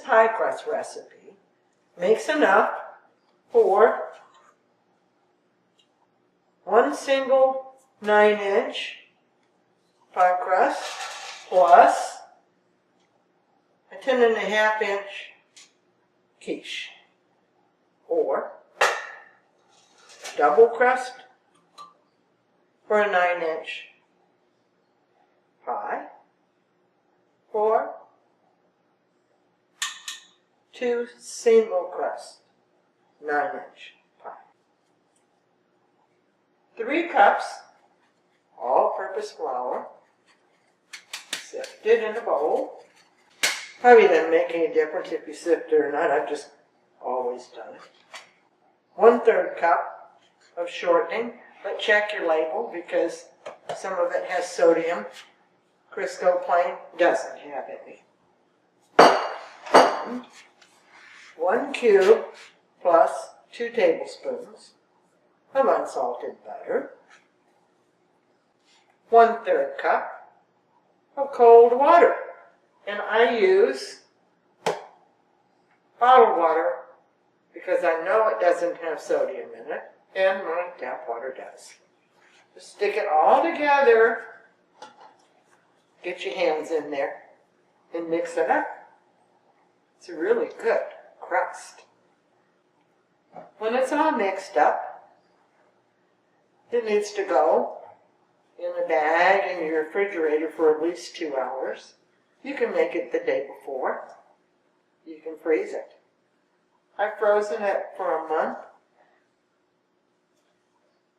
pie crust recipe makes enough for one single 9-inch pie crust plus a 10.5-inch quiche, or double crust for a 9-inch pie, or 2 single crust 9-inch pie. 3 cups all-purpose flour, sifted in a bowl. Probably doesn't make any difference if you sift it or not. I've just always done it. 1/3 cup of shortening, but check your label because some of it has sodium. Crisco plain doesn't have any. 1 cube plus 2 tablespoons of unsalted butter. 1/3 cup of cold water. And I use bottled water because I know it doesn't have sodium in it, and my tap water does. Just stick it all together, get your hands in there, and mix it up. It's a really good crust. When it's all mixed up, it needs to go in a bag in your refrigerator for at least 2 hours. You can make it the day before. You can freeze it. I've frozen it for a month.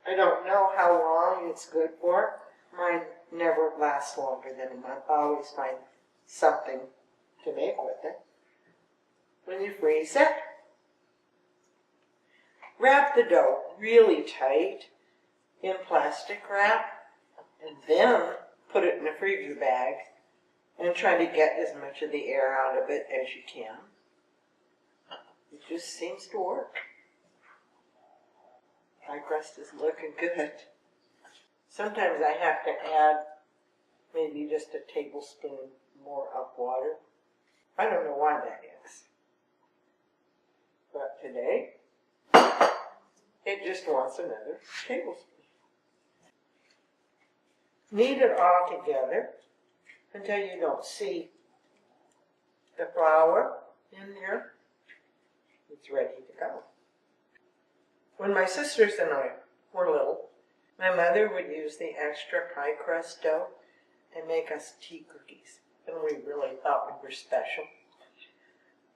I don't know how long it's good for. Mine never lasts longer than a month. I always find something to make with it. When you freeze it, wrap the dough really tight in plastic wrap, and then put it in a freezer bag and try to get as much of the air out of it as you can. It just seems to work. My crust is looking good. Sometimes I have to add maybe just a tablespoon more of water. I don't know why that is. But today, it just wants another tablespoon. Knead it all together until you don't see the flour in there. It's ready to go. When my sisters and I were little, my mother would use the extra pie crust dough and make us tea cookies, and we really thought we were special.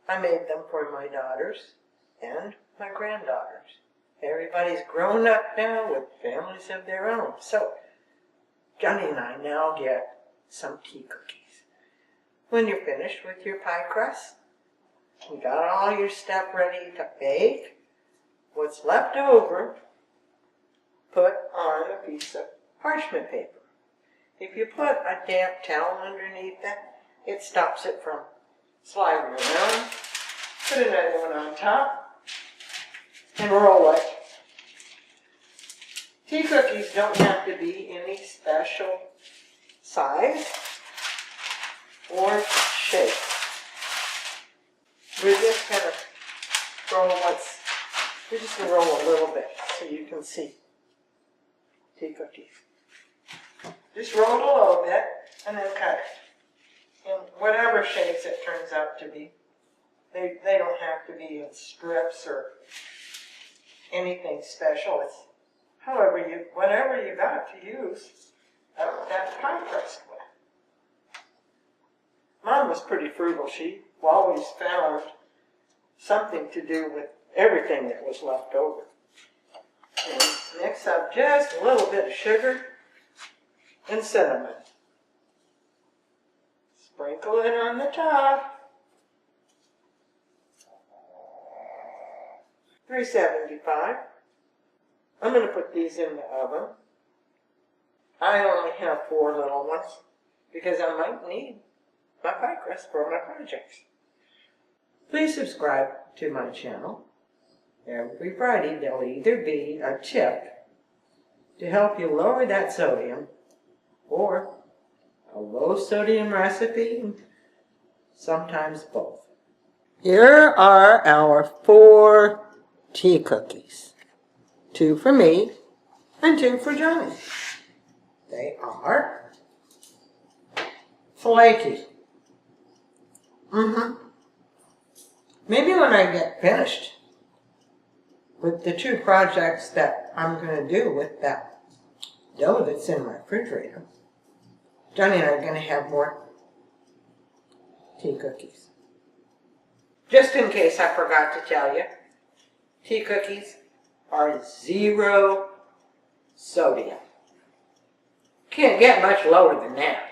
I made them for my daughters and my granddaughters. Everybody's grown up now with families of their own, so Johnny and I now get some tea cookies. When you're finished with your pie crust, you got all your stuff ready to bake. What's left over, put on a piece of parchment paper. If you put a damp towel underneath it, it stops it from sliding around. Put another one on top and roll it. Tea cookies don't have to be any special size or shape. We're just going to roll a little bit so you can see tea cookies. Just roll it a little bit and then cut it in whatever shapes it turns out to be. They don't have to be in strips or anything special. It's whatever you got to use that pie crust with. Mom was pretty frugal. She always found something to do with everything that was left over. And mix up just a little bit of sugar and cinnamon. Sprinkle it on the top. 375. I'm going to put these in the oven. I only have 4 little ones because I might need my pie crust for my projects. Please subscribe to my channel. Every Friday there'll either be a tip to help you lower that sodium or a low sodium recipe, sometimes both. Here are our 4 tea cookies. 2 for me and 2 for Johnny. They are flaky. Maybe when I get finished with the 2 projects that I'm going to do with that dough that's in my refrigerator, Johnny and I are going to have more tea cookies. Just in case I forgot to tell you, tea cookies are 0 sodium. Can't get much lower than that.